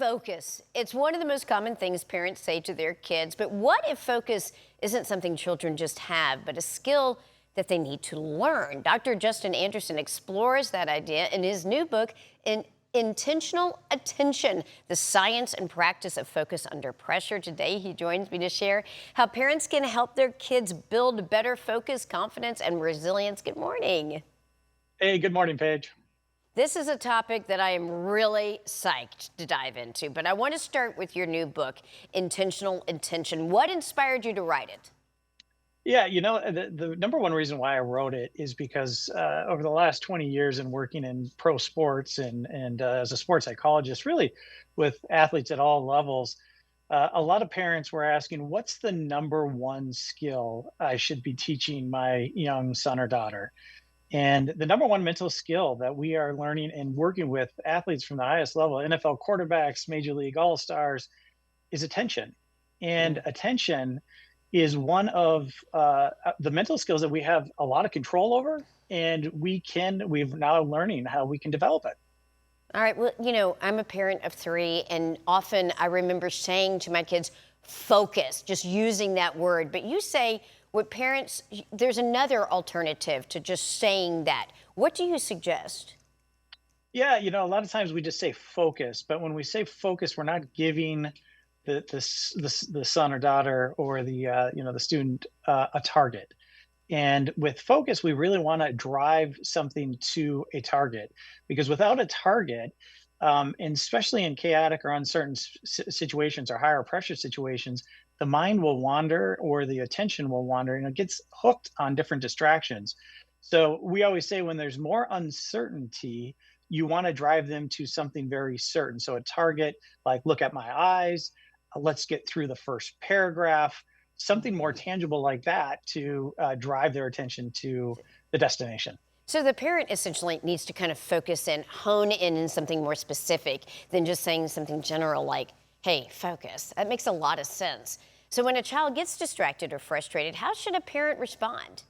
focus. It's one of the most common things parents say to their kids, but what if focus isn't something children just have, but a skill that they need to learn? Dr. Justin Anderson explores that idea in his new book, Intentional Attention, the Science and Practice of Focus Under Pressure. Today, he joins me to share how parents can help their kids build better focus, confidence, and resilience. Good morning. Hey, good morning, Paige. This is a topic that I am really psyched to dive into, but I want to start with your new book, Intentional Attention. What inspired you to write it? Yeah, the number one reason why I wrote it is because over the last 20 years in working in pro sports and as a sports psychologist, really with athletes at all levels, a lot of parents were asking, what's the number one skill I should be teaching my young son or daughter? And the number one mental skill that we are learning and working with athletes from the highest level, NFL quarterbacks, major league all stars, is attention. And Mm. attention is one of the mental skills that we have a lot of control over, and we've now learning how we can develop it. All right, well, I'm a parent of three, and often I remember saying to my kids, focus, just using that word. But you say, with parents, there's another alternative to just saying that. What do you suggest? Yeah, a lot of times we just say focus, but when we say focus, we're not giving the son or daughter or the student a target. And with focus, we really want to drive something to a target, because without a target, and especially in chaotic or uncertain situations or higher pressure situations, the mind will wander or the attention will wander and it gets hooked on different distractions. So we always say when there's more uncertainty, you want to drive them to something very certain. So a target like look at my eyes, let's get through the first paragraph, something more tangible like that to drive their attention to the destination. So the parent essentially needs to kind of focus and hone in something more specific than just saying something general like, hey, focus. That makes a lot of sense. So when a child gets distracted or frustrated, how should a parent respond?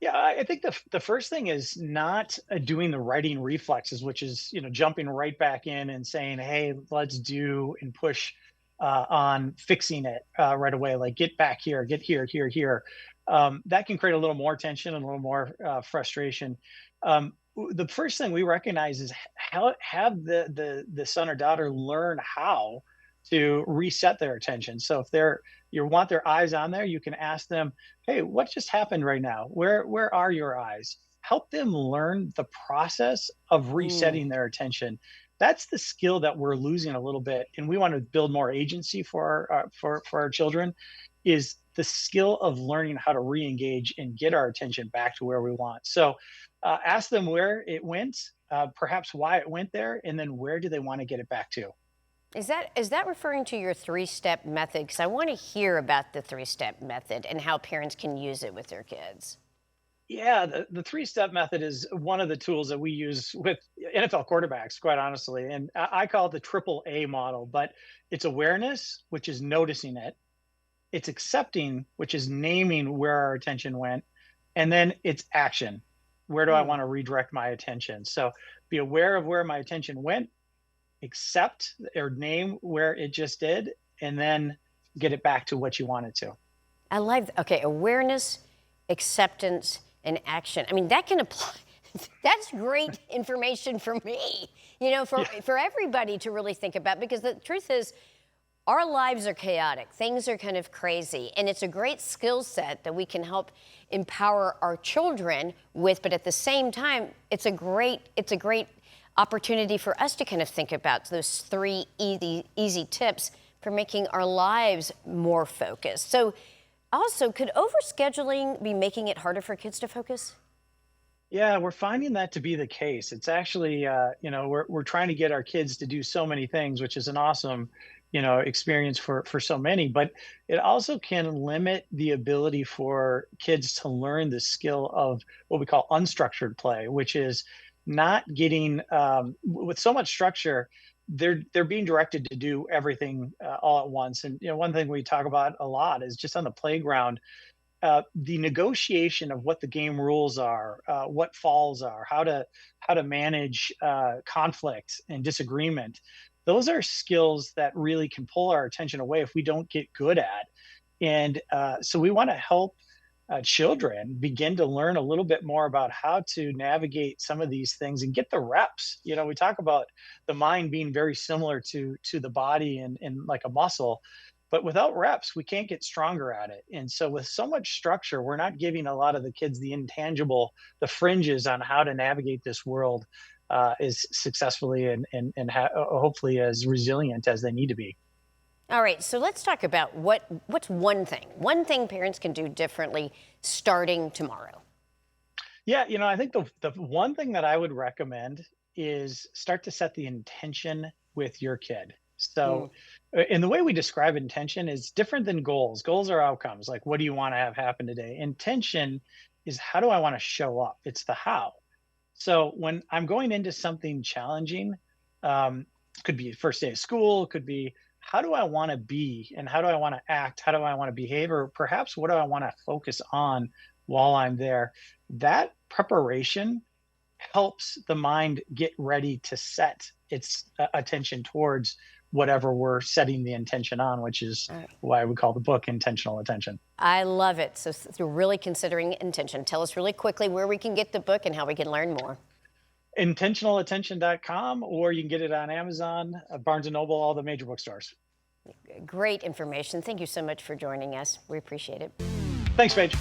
Yeah, I think the first thing is not doing the writing reflexes, which is jumping right back in and saying, "Hey, let's do and push on fixing it right away." Like get back here, get here, here, here. That can create a little more tension and a little more frustration. The first thing we recognize is how have the son or daughter learn how to reset their attention. So if you want their eyes on there, you can ask them, "Hey, what just happened right now? Where are your eyes?" Help them learn the process of Mm. resetting their attention. That's the skill that we're losing a little bit, and we want to build more agency for our children. Is the skill of learning how to re-engage and get our attention back to where we want. So, ask them where it went, perhaps why it went there, and then where do they want to get it back to. Is that referring to your three-step method? Because I want to hear about the three-step method and how parents can use it with their kids. Yeah, the three-step method is one of the tools that we use with NFL quarterbacks, quite honestly. And I call it the triple A model, but it's awareness, which is noticing it, it's accepting, which is naming where our attention went, and then it's action. Where do I Hmm. want to redirect my attention? So be aware of where my attention went, accept or name where it just did, and then get it back to what you wanted to. I like, okay, awareness, acceptance, and action. I mean, that can apply. That's great information for me, Yeah. for everybody to really think about, because the truth is, our lives are chaotic. Things are kind of crazy. And it's a great skill set that we can help empower our children with. But at the same time, it's a great opportunity for us to kind of think about those three easy tips for making our lives more focused. So also, could overscheduling be making it harder for kids to focus? Yeah, we're finding that to be the case. It's actually, we're trying to get our kids to do so many things, which is an awesome, experience for so many. But it also can limit the ability for kids to learn the skill of what we call unstructured play, which is not getting with so much structure. They're being directed to do everything all at once. And one thing we talk about a lot is just on the playground the negotiation of what the game rules are, what falls are, how to manage conflict and disagreement. Those are skills that really can pull our attention away if we don't get good at. And so we want to help children begin to learn a little bit more about how to navigate some of these things and get the reps. We talk about the mind being very similar to the body and like a muscle, but without reps, we can't get stronger at it. And so with so much structure, we're not giving a lot of the kids the intangible, the fringes on how to navigate this world as successfully and hopefully as resilient as they need to be. All right, so let's talk about what's one thing parents can do differently starting tomorrow. Yeah, I think the one thing that I would recommend is start to set the intention with your kid. Mm, So, and the way we describe intention is different than goals. Goals are outcomes, like what do you want to have happen today? Intention is how do I want to show up? It's the how. So when I'm going into something challenging, um, could be first day of school, could be how do I want to be and how do I want to act? How do I want to behave? Or perhaps what do I want to focus on while I'm there? That preparation helps the mind get ready to set its attention towards whatever we're setting the intention on, which is all right. why we call the book Intentional Attention. I love it. So you're really considering intention. Tell us really quickly where we can get the book and how we can learn more. Intentionalattention.com, or you can get it on Amazon, Barnes and Noble, all the major bookstores. Great information. Thank you so much for joining us. We appreciate it. Thanks, Paige.